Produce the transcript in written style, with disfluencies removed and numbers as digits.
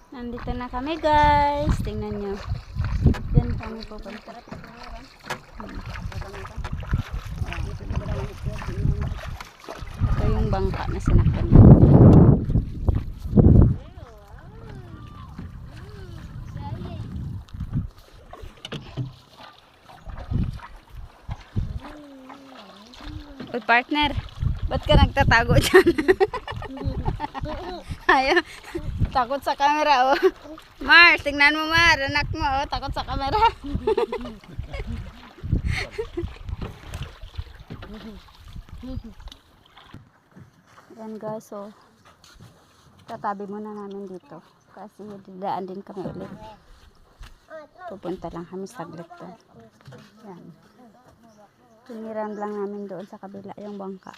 Nandito na kami guys. Tingnan nyo. Diyan kami pupunta. Ito yung bangka na sinakyan. Uy partner, ba't ka nagtatago dyan? Ayaw, takot sa camera oh. Mars, tingnan mo Mar, anak mo oh, takot sa camera. Yan guys, so tatabi muna namin dito kasi didaan din kami ulit. Pupunta lang kami saglit doon. Yan. Tiniran lang namin doon sa kabila yung bangka.